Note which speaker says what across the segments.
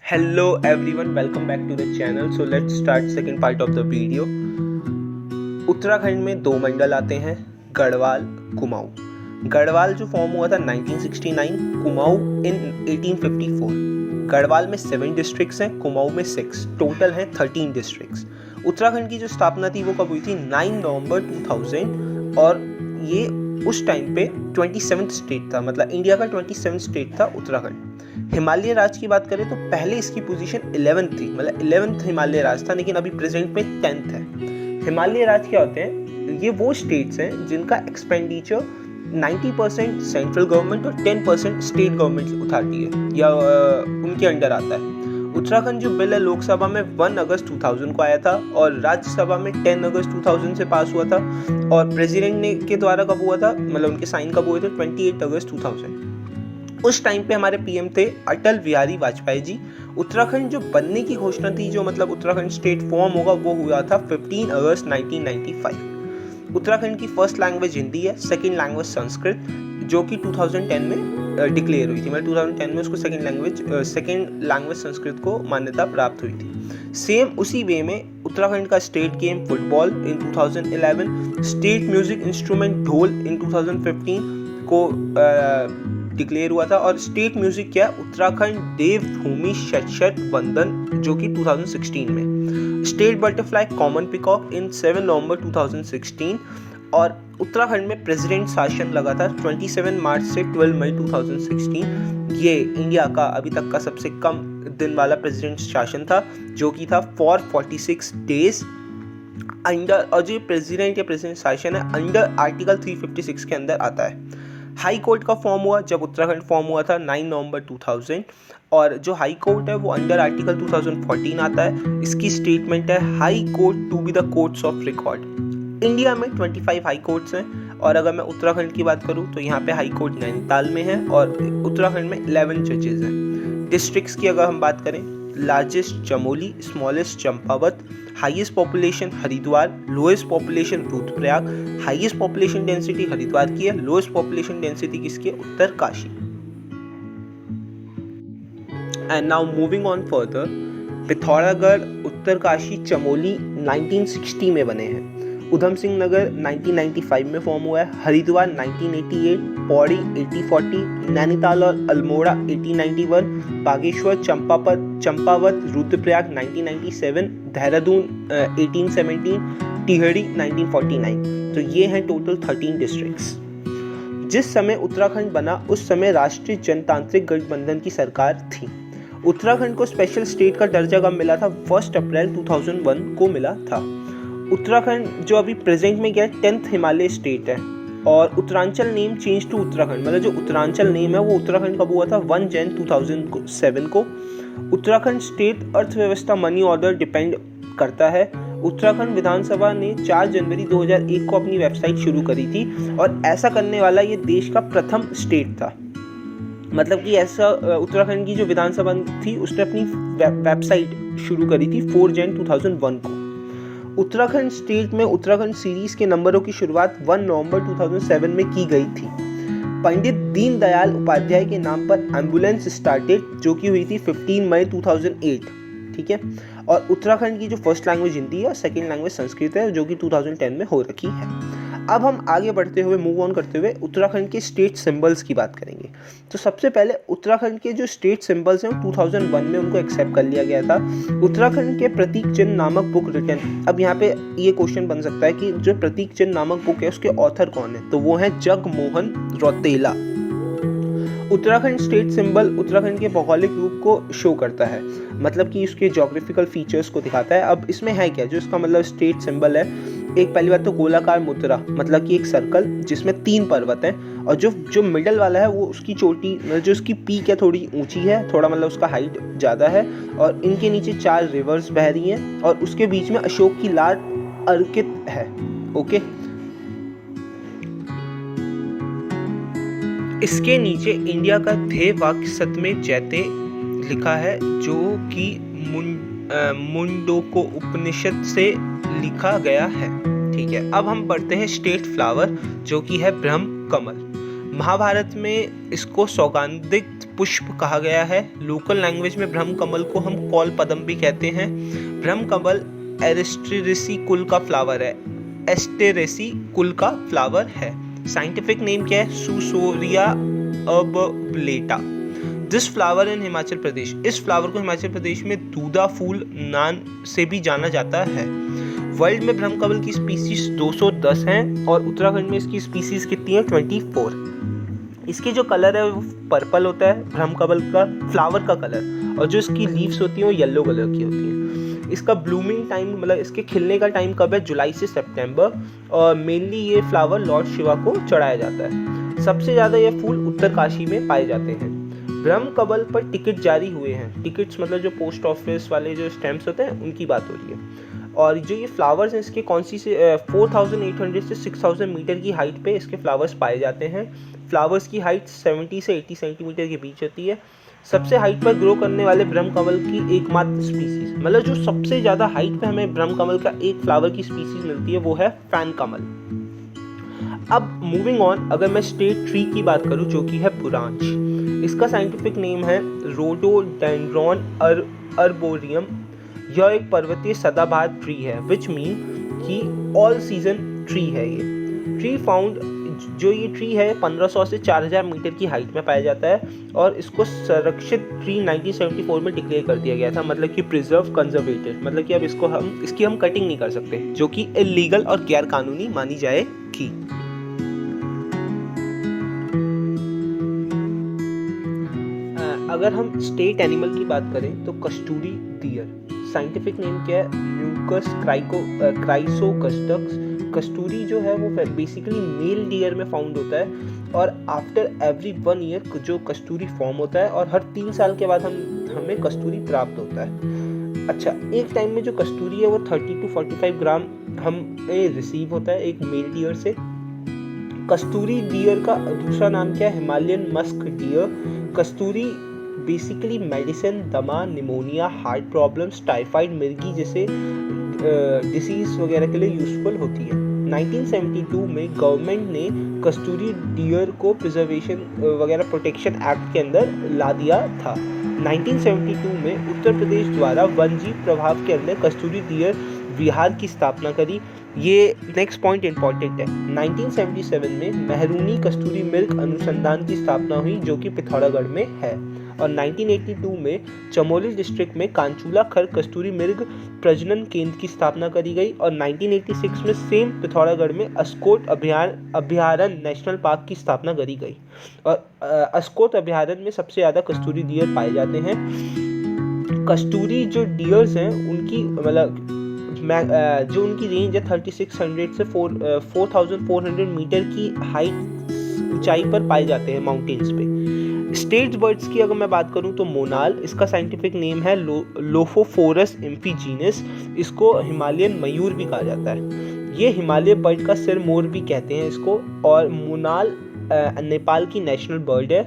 Speaker 1: Hello everyone, welcome back to the channel. So let's start second part of the video. Uttarakhand में दो मंडल आते हैं, गढ़वाल, कुमाऊं. गढ़वाल जो फॉर्म हुआ था 1969, कुमाऊं इन 1854. गढ़वाल में 7 डिस्ट्रिक्ट्स हैं, कुमाऊं में 6. टोटल हैं 13 डिस्ट्रिक्ट्स. उत्तराखंड की जो स्थापना थी वो कब हुई थी? 9 नवंबर 2000. और ये उस टाइम पे 27th स्टेट था, मतलब इंडिया का 27th स्टेट था उत्तराखंड. हिमालय राज की बात करें तो पहले इसकी पोजीशन 11th थी, मतलब 11th हिमालय राज था, लेकिन अभी प्रेजेंट में 10th है. हिमालय राज क्या होते हैं? ये वो स्टेट्स हैं जिनका एक्सपेंडिचर 90% सेंट्रल गवर्नमेंट और 10% स्टेट गवर्नमेंट उठाती है या उनके अंडर आता है. उत्तराखंड जो बिल है लोकसभा में 1 अगस्त 2000 को आया था और राज्यसभा में 10 अगस्त 2000 से पास हुआ था. और प्रेसिडेंट ने के द्वारा कब हुआ था, मतलब उनके साइन कब हुए थे? 28 अगस्त 2000. उस टाइम पे हमारे पीएम थे अटल बिहारी वाजपेयी जी. उत्तराखंड जो बनने की घोषणा थी, जो मतलब उत्तराखंड स्टेट फॉर्म होगा, वो हुआ था 15 अगस्त 1995. उत्तराखंड की फर्स्ट लैंग्वेज हिंदी है, सेकंड लैंग्वेज संस्कृत, जो कि 2010 में डिक्लेयर हुई थी. मतलब 2010 में उसको सेकंड लैंग्वेज संस्कृत को मान्यता प्राप्त हुई थी. सेम उसी वे में उत्तराखंड का state game football in 2011, state music instrument ढोल इन 2015 को डिक्लेयर हुआ था. और स्टेट म्यूजिक क्या है? उत्तराखंड देवभूमि शत वंदन, जो कि 2016 में. स्टेट बटरफ्लाई कॉमन पिकॉक इन 7 नवंबर 2016. और उत्तराखंड में प्रेसिडेंट शासन लगा था 27 मार्च से 12 मई 2016. ये इंडिया का अभी तक का सबसे कम दिन वाला प्रेसिडेंट शासन था, जो कि था फॉर 46 डेज अंडर. और जो प्रेसिडेंट या प्रेसिडेंट शासन है अंडर आर्टिकल 356 के अंदर आता है. हाई कोर्ट का फॉर्म हुआ जब उत्तराखंड फॉर्म हुआ था 9 नवंबर 2000. और जो हाई कोर्ट है वो अंडर आर्टिकल 2014 आता है. इसकी स्टेटमेंट है High Court to be the courts of record. India में 25 हाई कोर्ट्स हैं. और अगर मैं उत्तराखंड की बात करूं तो यहाँ पे हाई कोर्ट नैनीताल में है और उत्तराखंड में 11 जजेस हैं. डिस्ट्रिक्ट्स की अगर हम बात करें, largest Chamoli, smallest Champawat, highest population Haridwar, lowest population Rudraprayag, highest population density Haridwar की है, लोएस्ट पॉपुलेशन डेंसिटी किसकी है? Uttarkashi. And now moving on further, Pithoragarh, Uttarkashi, Chamoli 1960 में बने हैं. उधम सिंह नगर 1995 में फॉर्म हुआ है. हरिद्वार 1988, पौड़ी 8040, नैनीताल और अल्मोड़ा 1891, बागेश्वर, चंपावत, रुद्रप्रयाग 1997, देहरादून 1817, टिहरी 1949. तो ये हैं टोटल 13 डिस्ट्रिक्ट्स. जिस समय उत्तराखंड बना उस समय राष्ट्रीय जनतांत्रिक गठबंधन की सरकार थी. उत्तराखंड को स्पेशल स्टेट का दर्जा कब मिला था? 1 अप्रैल 2001 को मिला था. उत्तराखंड जो अभी प्रेजेंट में क्या है? 10th हिमालय स्टेट है. और Uttaranchal name change to Uttarakhand, मतलब जो उत्तरांचल नेम है वो उत्तराखंड कब हुआ था? 1 जनवरी 2007 को. उत्तराखंड स्टेट अर्थव्यवस्था मनी ऑर्डर डिपेंड करता है. उत्तराखंड विधानसभा ने 4 जनवरी 2001 को अपनी वेबसाइट शुरू करी थी और ऐसा करने वाला ये देश का प्रथम स्टेट था. मतलब कि ऐसा उत्तराखंड की जो विधानसभा थी उसने अपनी वेबसाइट शुरू करी थी 4 जनवरी 2001 को. उत्तराखंड स्टेट में उत्तराखंड सीरीज के नंबरों की शुरुआत 1 नवंबर 2007 में की गई थी. पंडित दीनदयाल उपाध्याय के नाम पर एम्बुलेंस स्टार्टेड, जो की हुई थी 15 मई 2008. ठीक है. और उत्तराखंड की जो फर्स्ट लैंग्वेज हिंदी है और सेकंड लैंग्वेज संस्कृत है, जो कि 2010 में हो रखी है. अब हम आगे बढ़ते हुए मूव ऑन करते हुए उत्तराखंड के स्टेट सिंबल्स की बात करेंगे. तो सबसे पहले उत्तराखंड के जो स्टेट सिंबल्स हैं 2001 में उनको एक्सेप्ट कर लिया गया था. उत्तराखंड के प्रतीक चिन्ह नामक बुक रिटन. अब यहाँ पे ये क्वेश्चन बन सकता है कि जो प्रतीक चिन्ह नामक बुक है उसके ऑथर कौन है? तो वो है जगमोहन रौतेला. उत्तराखंड स्टेट सिंबल उत्तराखंड के भौगोलिक रूप को शो करता है, मतलब कि उसके ज्योग्राफिकल फीचर्स को दिखाता है. अब इसमें है क्या जो इसका मतलब स्टेट सिंबल है? एक पहली बात तो गोलाकार मुद्रा, मतलब कि एक सर्कल जिसमें 3 पर्वत हैं और जो मिडल वाला है वो उसकी चोटी, जो उसकी पीक है थोड़ी ऊंची है, थोड़ा मतलब उसका हाइट ज़्यादा है. और इनके नीचे 4 रिवर्स बह रही हैं और उसके बीच में अशोक की लाट अर्कित है. ओके. इसके नीचे इंडिया का ध्येय वाक्य सतमे जयते लिखा है, जो कि मुंडोको उपनिषद से लिखा गया है. ठीक है. अब हम बढ़ते हैं स्टेट फ्लावर, जो कि है ब्रह्म कमल. महाभारत में इसको सौगंधिक पुष्प कहा गया है। लोकल लैंग्वेज में ब्रह्म कमल को हम कौल पदम भी कहते हैं। ब्रह्म कमल एस्टेरेसी कुल का फ्लावर है। एस्टेरेसी कुल का फ्लावर है। साइंटिफिक नेम क्या है? सुसोरिया अबलेटा। This flower in Himachal Pradesh. इस फ्लावर को हिमाचल प्रदेश में दूधा फूल नाम से भी जाना जाता है। वर्ल्ड में ब्रह्म कमल की स्पीसीज 210 हैं और उत्तराखंड में इसकी स्पीसीज कितनी है? 24। इसके जो कलर है वो पर्पल होता है, ब्रह्म कमल का फ्लावर का कलर, और जो इसकी लीव्स होती हैं वो येलो कलर की होती हैं। इसका ब्लूमिंग टाइम मतलब इसके खिलने का टाइम कब है? जुलाई से सितंबर, और मेनली ये फ्लावर लॉर्ड शिवा को चढ़ाया जाता है। सबसे ज़्यादा ये फूल उत्तरकाशी में पाए जाते हैं। ब्रह्म कमल पर टिकट जारी हुए हैं। टिकट्स मतलब जो पोस्ट ऑफिस वाले जो स्टैम्प्स होते हैं उनकी बात हो रही है। और जो ये फ्लावर्स हैं इसके कौन सी से 4800 से 6000 मीटर की हाइट पे इसके फ्लावर्स पाए जाते हैं। फ्लावर्स की हाइट 70 से 80 सेंटीमीटर के बीच होती है। सबसे हाइट पर ग्रो करने वाले ब्रह्म कमल की एकमात्र स्पीसीज, मतलब जो सबसे ज़्यादा हाइट पे हमें ब्रह्म कमल का एक फ्लावर की स्पीसीज मिलती है वो है फैन कमल। अब मूविंग ऑन, अगर मैं स्टेट ट्री की बात करूँ जो कि है बुरांश, इसका साइंटिफिक नेम है रोडोडेंड्रॉन अर्बोरियम। यह एक पर्वतीय सदाबहार ट्री है विच मीन कि ऑल सीजन ट्री है। ये ट्री फाउंड, जो ये ट्री है 1500 से 4000 मीटर की हाइट में पाया जाता है और इसको संरक्षित ट्री 1974 में डिक्लेयर कर दिया गया था, मतलब कि प्रिजर्व कंजर्वेटेड, मतलब कि अब इसकी हम कटिंग नहीं कर सकते, जो कि इलीगल और गैर कानूनी मानी जाएगी। अगर हम स्टेट एनिमल की बात करें तो कस्तूरी डियर। साइंटिफिक नेम क्या है? म्यूकस क्राइसोगस्टक्स। कस्तूरी जो है वो बेसिकली मेल डियर में फाउंड होता है और आफ्टर एवरी 1 ईयर जो कस्तूरी फॉर्म होता है और हर 3 साल के बाद हमें कस्तूरी प्राप्त होता है। अच्छा, एक टाइम में जो कस्तूरी है वो 30 to 45 ग्राम हमें रिसीव होता है एक मेल डियर से। कस्तूरी डियर का दूसरा नाम क्या है? Himalayan musk deer. कस्तूरी बेसिकली मेडिसिन, दमा, निमोनिया, हार्ट प्रॉब्लम्स, टाइफाइड, मिर्गी जैसे डिसीज वगैरह के लिए यूजफुल होती है। 1972 में गवर्नमेंट ने कस्तूरी डियर को प्रिजर्वेशन वगैरह प्रोटेक्शन एक्ट के अंदर ला दिया था। 1972 में उत्तर प्रदेश द्वारा वन्यजीव प्रभाव के अंदर कस्तूरी डियर विहार की स्थापना करी। ये नेक्स्ट पॉइंट इंपॉर्टेंट है। 1977 में मेहरूनी कस्तूरी मृग अनुसंधान की स्थापना हुई जो कि पिथौरागढ़ में है। और 1982 में चमोली डिस्ट्रिक्ट में कांचूला खर कस्तूरी मृग प्रजनन केंद्र की स्थापना करी गई। और 1986 में सेम पिथौरागढ़ में अस्कोट अभ्यारण्य नेशनल पार्क की स्थापना करी गई। और अस्कोट अभ्यारण्य में सबसे ज़्यादा कस्तूरी डियर पाए जाते हैं। कस्तूरी जो डियर्स हैं उनकी मतलब जो उनकी रेंज है 3600 से 4400 मीटर की हाइट ऊंचाई पर पाए जाते हैं माउंटेन्स पे। स्टेट बर्ड्स की अगर मैं बात करूं तो मोनाल, इसका साइंटिफिक नेम है लोफोफोरस इम्फीजीनस। इसको हिमालयन मयूर भी कहा जाता है। ये हिमालय बर्ड का सिर मोर भी कहते हैं इसको। और मोनाल नेपाल की नेशनल बर्ड है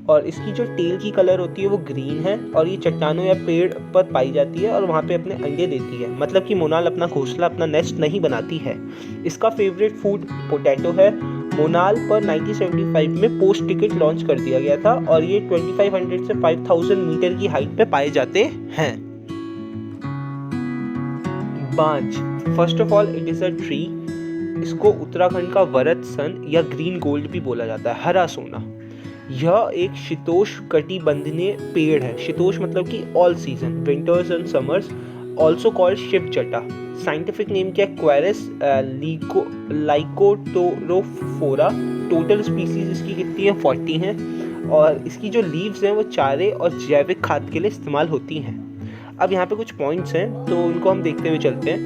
Speaker 1: और इसकी जो टेल की कलर होती है वो ग्रीन है और ये चट्टानों या पेड़ पर पाई जाती है और वहाँ पे अपने अंडे देती है, मतलब कि मोनाल अपना घोंसला अपना नेस्ट नहीं बनाती है। इसका फेवरेट फूड पोटैटो है। मोनाल पर 1975 में पोस्ट टिकट लॉन्च कर दिया गया था और ये 2500 से 5000 मीटर की हाइट पे पाए जाते हैं। बांज, first of all it is a tree. इसको उत्तराखंड का वरद सन या ग्रीन गोल्ड भी बोला जाता है, हरा सोना। यह एक शीतोष्ण कटिबंधीय पेड़ है। शीतोष्ण मतलब कि all season, winters and summers, also called Shiv Jata. Scientific name क्या है? क्वेरस लाइकोटोरोफोरा। टोटल स्पीसीज इसकी कितनी है? 40 हैं और इसकी जो लीव्स हैं वो चारे और जैविक खाद के लिए इस्तेमाल होती हैं। अब यहाँ पे कुछ पॉइंट्स हैं तो उनको हम देखते हुए चलते हैं।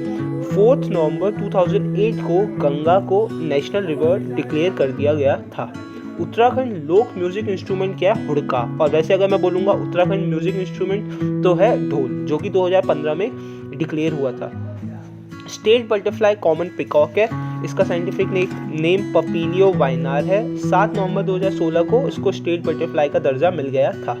Speaker 1: 4 नवंबर 2008 को गंगा को नेशनल रिवर डिक्लेयर कर दिया गया था। उत्तराखंड लोक म्यूजिक इंस्ट्रूमेंट क्या है? हुड़का। और वैसे अगर मैं बोलूँगा उत्तराखंड म्यूजिक इंस्ट्रूमेंट तो है ढोल, जो कि 2015 में डिक्लेयर हुआ था। स्टेट बटरफ्लाई कॉमन पिकॉक है। इसका साइंटिफिक नेम पपीलियो वाइनार है। 7 नवंबर 2016 को इसको स्टेट बटरफ्लाई का दर्जा मिल गया था।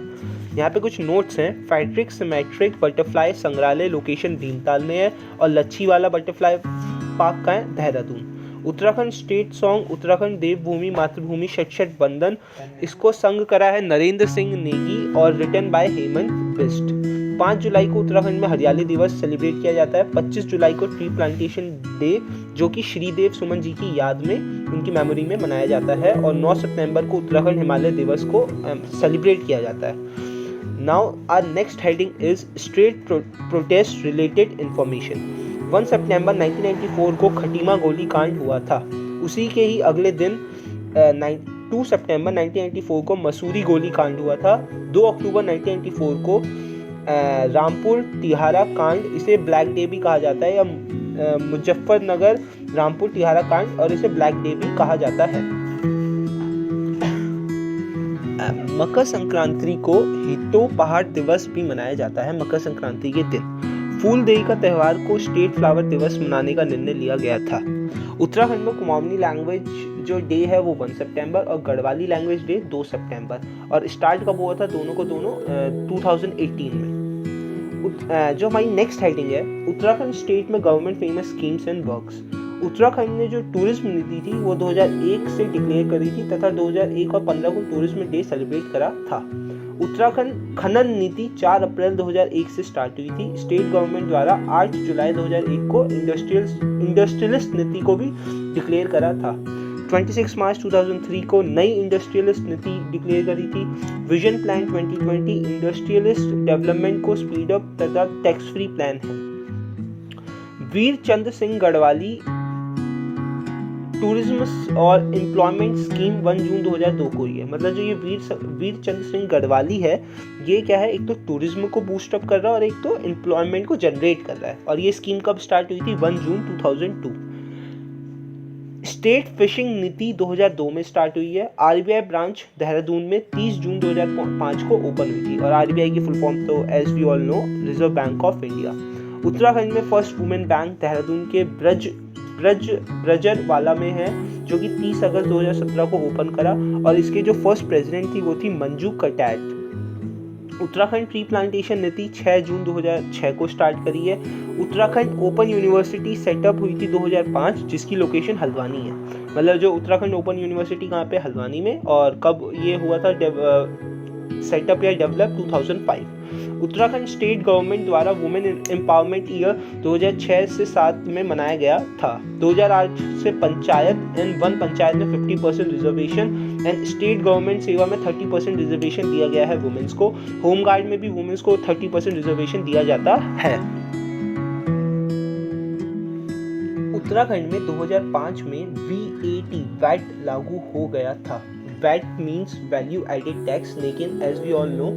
Speaker 1: यहाँ पे कुछ नोट्स हैं। फेड्रिक सिमेट्रिक बटरफ्लाई संग्रहालय लोकेशन भीमताल में है और लच्छी वाला बटरफ्लाई पार्क का है देहरादून। उत्तराखंड स्टेट सॉन्ग उत्तराखंड देवभूमि मातृभूमि शत शत वंदन, इसको संग करा है नरेंद्र सिंह नेगी और रिटन बाय हेमंत बिस्ट। 5 जुलाई को उत्तराखंड में हरियाली दिवस सेलिब्रेट किया जाता है। 25 जुलाई को ट्री प्लांटेशन डे, जो कि श्रीदेव सुमन जी की याद में, उनकी मेमोरी में मनाया जाता है। और 9 सितंबर को उत्तराखंड हिमालय दिवस को सेलिब्रेट किया जाता है। Now our next heading is state protest related information। 1 सितंबर 1994 को खटीमा गोली कांड हुआ था। उसी के ही अगले दिन 2 सितंबर 1994 को मसूरी गोली कांड हुआ था। 2 अक्टूबर 1994 को रामपुर तिहारा कांड, इसे ब्लैक डे भी कहा जाता है, या मुजफ्फरनगर रामपुर तिहारा कांड, और इसे ब्लैक डे भी कहा जाता है। मकर संक्रांति को हितो पहाड़ दिवस भी मनाया जाता है। मकर संक्रांति के दिन फूल देई का त्योहार को स्टेट फ्लावर दिवस मनाने का निर्णय लिया गया था। उत्तराखंड में कुमाऊनी लैंग्वेज जो डे है वो 1 सितंबर और गढ़वाली लैंग्वेज डे 2 सितंबर, और स्टार्ट कब हुआ था दोनों को 2018 में। जो हमारी नेक्स्ट हेडिंग है, उत्तराखंड स्टेट में government famous schemes and works. Uttarakhand ने जो टूरिज्म नीति थी वो 2001 से डिक्लेयर करी थी तथा 2001 और 15 को टूरिज्म डे सेलिब्रेट करा था। उत्तराखंड खनन नीति 4 अप्रैल 2001 से स्टार्ट हुई थी। स्टेट गवर्नमेंट द्वारा 8 जुलाई 2001 को इंडस्ट्रियलिस्ट नीति को भी डिक्लेयर करा था। 26 मार्च 2003 को नई इंडस्ट्रियलिस्ट नीति डिक्लेयर करी थी। विजन प्लान 2020 इंडस्ट्रियलिस्ट डेवलपमेंट को स्पीड अप तथा टैक्स फ्री प्लान है। वीर चंद्र सिंह गढ़वाली टूरिज्म और एम्प्लॉयमेंट स्कीम 1 जून 2002 को ही है। मतलब जो ये वीर चंद्र सिंह गढ़वाली है, ये क्या है, एक तो टूरिज्म को बूस्ट अप कर रहा है और एक तो एम्प्लॉयमेंट को जनरेट कर रहा है। और ये स्कीम कब स्टार्ट हुई थी? 1 जून 2002। स्टेट फिशिंग नीति 2002 में स्टार्ट हुई है। आरबीआई ब्रांच देहरादून में 30 जून 2005 को ओपन हुई थी। और आरबीआई की फुल फॉर्म तो as we all know Reserve Bank of India. Uttarakhand में फर्स्ट वुमेन बैंक देहरादून के ब्रजरवाला में है, जो कि 30 अगस्त 2017 को ओपन करा, और इसके जो फर्स्ट प्रेसिडेंट थी वो थी मंजू कटैट। उत्तराखंड ट्री प्लांटेशन नीति 6 जून 2006 को स्टार्ट करी है। उत्तराखंड ओपन यूनिवर्सिटी सेटअप हुई थी 2005, जिसकी लोकेशन हल्द्वानी है। मतलब जो उत्तराखंड ओपन यूनिवर्सिटी कहाँ पे? हल्द्वानी में। और कब ये हुआ था सेटअप या डेवलप? 2005। उत्तराखंड स्टेट गवर्नमेंट द्वारा वुमेन एम्पावरमेंट ईयर 2006 से 7 में मनाया गया था। 2008 से पंचायत एंड वन पंचायत में 50% रिजर्वेशन एंड स्टेट गवर्नमेंट सेवा में 30% रिजर्वेशन दिया गया है वुमेन्स को। होमगार्ड में भी वुमेन्स को 30% रिजर्वेशन दिया जाता है। उत्तराखंड में 2005 में वैट लागू हो गया था। VAT means value added tax, लेकिन as we all know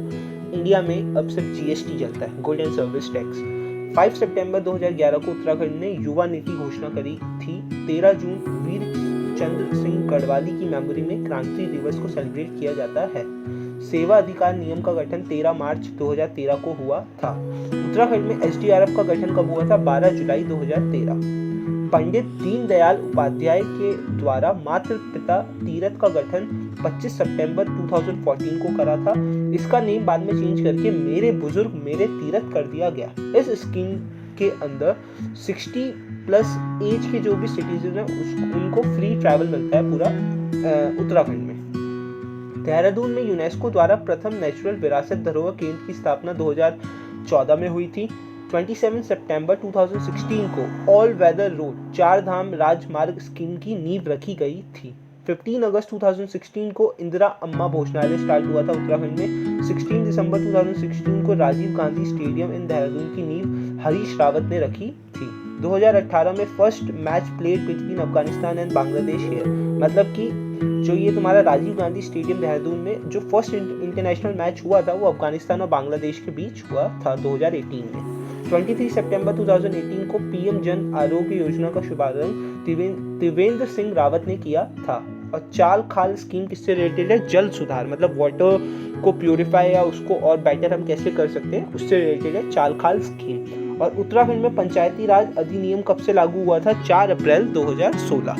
Speaker 1: India में अब सिर्फ जीएसटी चलता है, गुड एंड सर्विस टैक्स। 5 सितंबर 2011 को उत्तराखंड ने युवा नीति घोषणा करी थी। 13 जून वीर चंद्र सिंह गढ़वाली की मेमोरी में क्रांति दिवस को सेलिब्रेट किया जाता है। सेवा अधिकार नियम का गठन 13 मार्च 2013 को हुआ था। उत्तराखंड में एसडीआरएफ का गठन कब हुआ था? 12 जुलाई 2013। पंडित दीनदयाल उपाध्याय के द्वारा मातृ पिता तीरथ का गठन 25 सितंबर 2014 को करा था। इसका नेम बाद में चेंज करके मेरे बुजुर्ग मेरे तीरथ कर दिया गया। इस स्कीम के अंदर 60+ एज के जो भी सिटीजन है उनको फ्री ट्रैवल मिलता है पूरा उत्तराखंड में। देहरादून में यूनेस्को द्वारा प्रथम नेचुरल विरासत धरोहर केंद्र की स्थापना 2014 में हुई थी। 27 सितंबर 2016 को ऑल वेदर रोड 4 धाम राजमार्ग स्कीम की नींव रखी गई थी। 15 अगस्त 2016 को इंदिरा अम्मा भोजनालय स्टार्ट हुआ था उत्तराखंड में। 16 दिसंबर 2016 को राजीव गांधी स्टेडियम इन देहरादून की नींव हरीश रावत ने रखी थी। 2018 में first match played between Afghanistan and Bangladesh है। मतलब कि जो ये तुम्हारा राजीव गांधी स्टेडियम देहरादून में जो फर्स्ट इंटरनेशनल मैच हुआ था वो अफगानिस्तान और बांग्लादेश के बीच हुआ था 2018 में। 23 सितंबर 2018 को पीएम जन आरोग्य योजना का शुभारंभ त्रिवेंद्र सिंह रावत ने किया था। और चाल खाल स्कीम किससे रिलेटेड है? जल सुधार, मतलब वाटर को प्यूरिफाई या उसको और बेटर हम कैसे कर सकते हैं उससे रिलेटेड है चाल खाल स्कीम। और उत्तराखंड में पंचायती राज अधिनियम कब से लागू हुआ था? 4 अप्रैल 2016।